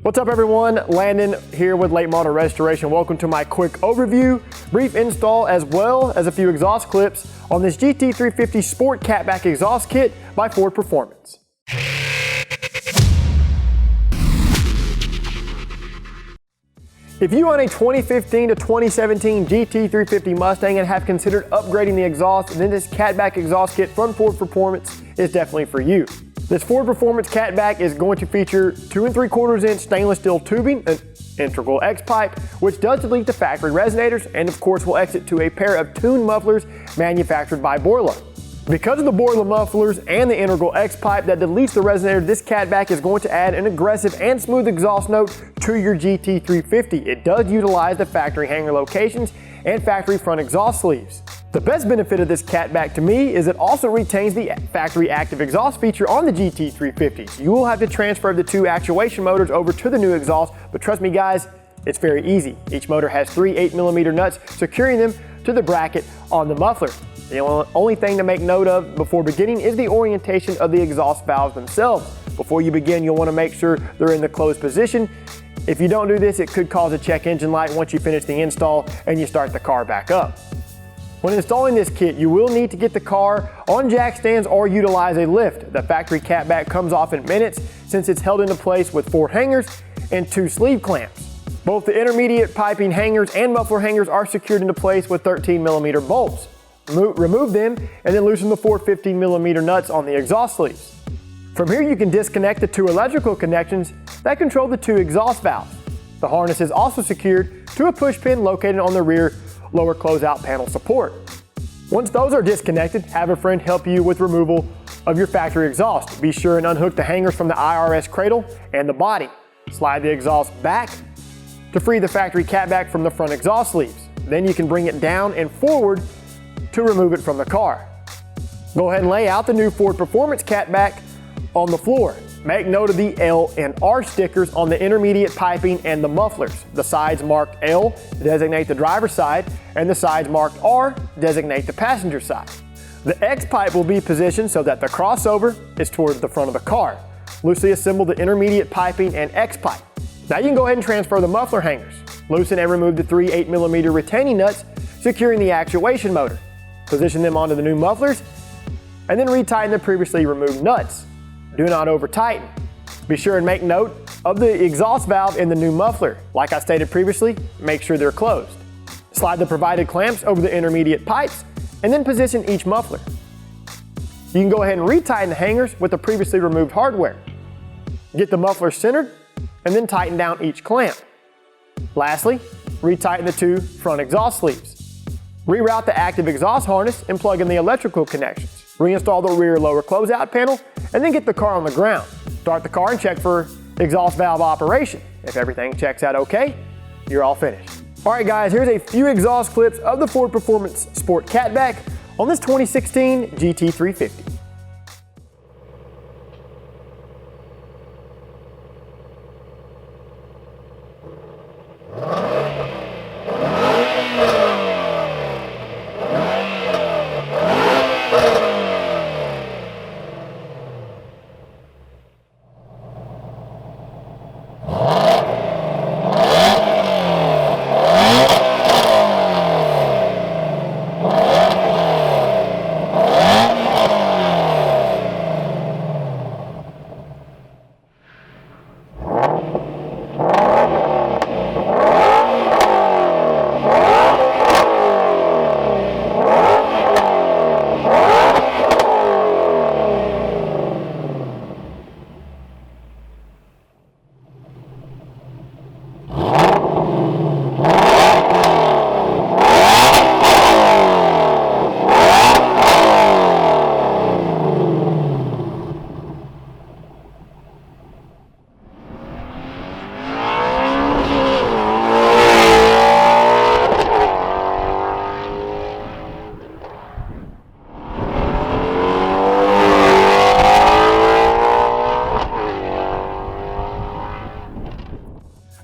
What's up everyone, Landon here with Late Model Restoration. Welcome to my quick overview, brief install, as well as a few exhaust clips on this GT350 Sport Catback exhaust kit by Ford Performance. If you own a 2015 to 2017 GT350 Mustang and have considered upgrading the exhaust, then this Catback exhaust kit from Ford Performance is definitely for you. This Ford Performance Catback is going to feature 2 3/4 inch stainless steel tubing, an integral X pipe, which does delete the factory resonators, and of course will exit to a pair of tuned mufflers manufactured by Borla. Because of the Borla mufflers and the integral X pipe that deletes the resonator, this Catback is going to add an aggressive and smooth exhaust note to your GT350. It does utilize the factory hanger locations and factory front exhaust sleeves. The best benefit of this Catback to me is it also retains the factory active exhaust feature on the GT350s. You will have to transfer the 2 actuation motors over to the new exhaust, but trust me guys, it's very easy. Each motor has 3 8mm nuts securing them to the bracket on the muffler. The only thing to make note of before beginning is the orientation of the exhaust valves themselves. Before you begin, you'll want to make sure they're in the closed position. If you don't do this, it could cause a check engine light once you finish the install and you start the car back up. When installing this kit, you will need to get the car on jack stands or utilize a lift. The factory Catback comes off in minutes since it's held into place with 4 hangers and 2 sleeve clamps. Both the intermediate piping hangers and muffler hangers are secured into place with 13mm bolts. Remove them and then loosen the 4 15mm nuts on the exhaust sleeves. From here you can disconnect the 2 electrical connections that control the 2 exhaust valves. The harness is also secured to a push pin located on the rear lower closeout panel support. Once those are disconnected, have a friend help you with removal of your factory exhaust. Be sure and unhook the hangers from the IRS cradle and the body. Slide the exhaust back to free the factory Catback from the front exhaust sleeves. Then you can bring it down and forward to remove it from the car. Go ahead and lay out the new Ford Performance Catback on the floor. Make note of the L and R stickers on the intermediate piping and the mufflers. The sides marked L designate the driver's side, and the sides marked R designate the passenger side. The X pipe will be positioned so that the crossover is towards the front of the car. Loosely assemble the intermediate piping and X pipe. Now you can go ahead and transfer the muffler hangers. Loosen and remove the 3 8mm retaining nuts securing the actuation motor. Position them onto the new mufflers, and then retighten the previously removed nuts. Do not over tighten. Be sure and make note of the exhaust valve in the new muffler. Like I stated previously, make sure they're closed. Slide the provided clamps over the intermediate pipes and then position each muffler. You can go ahead and retighten the hangers with the previously removed hardware. Get the muffler centered and then tighten down each clamp. Lastly, retighten the 2 front exhaust sleeves. Reroute the active exhaust harness and plug in the electrical connections. Reinstall the rear lower closeout panel and then get the car on the ground. Start the car and check for exhaust valve operation. If everything checks out okay, you're all finished. All right guys, here's a few exhaust clips of the Ford Performance Sport Catback on this 2016 GT350.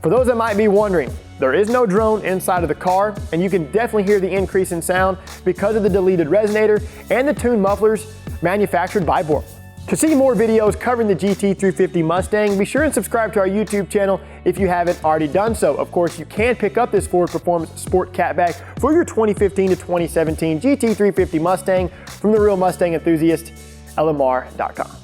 For those that might be wondering, there is no drone inside of the car, and you can definitely hear the increase in sound because of the deleted resonator and the tuned mufflers manufactured by Borla. To see more videos covering the GT350 Mustang, be sure and subscribe to our YouTube channel if you haven't already done so. Of course, you can pick up this Ford Performance Sport Catback for your 2015 to 2017 GT350 Mustang from the Real Mustang Enthusiast, LMR.com.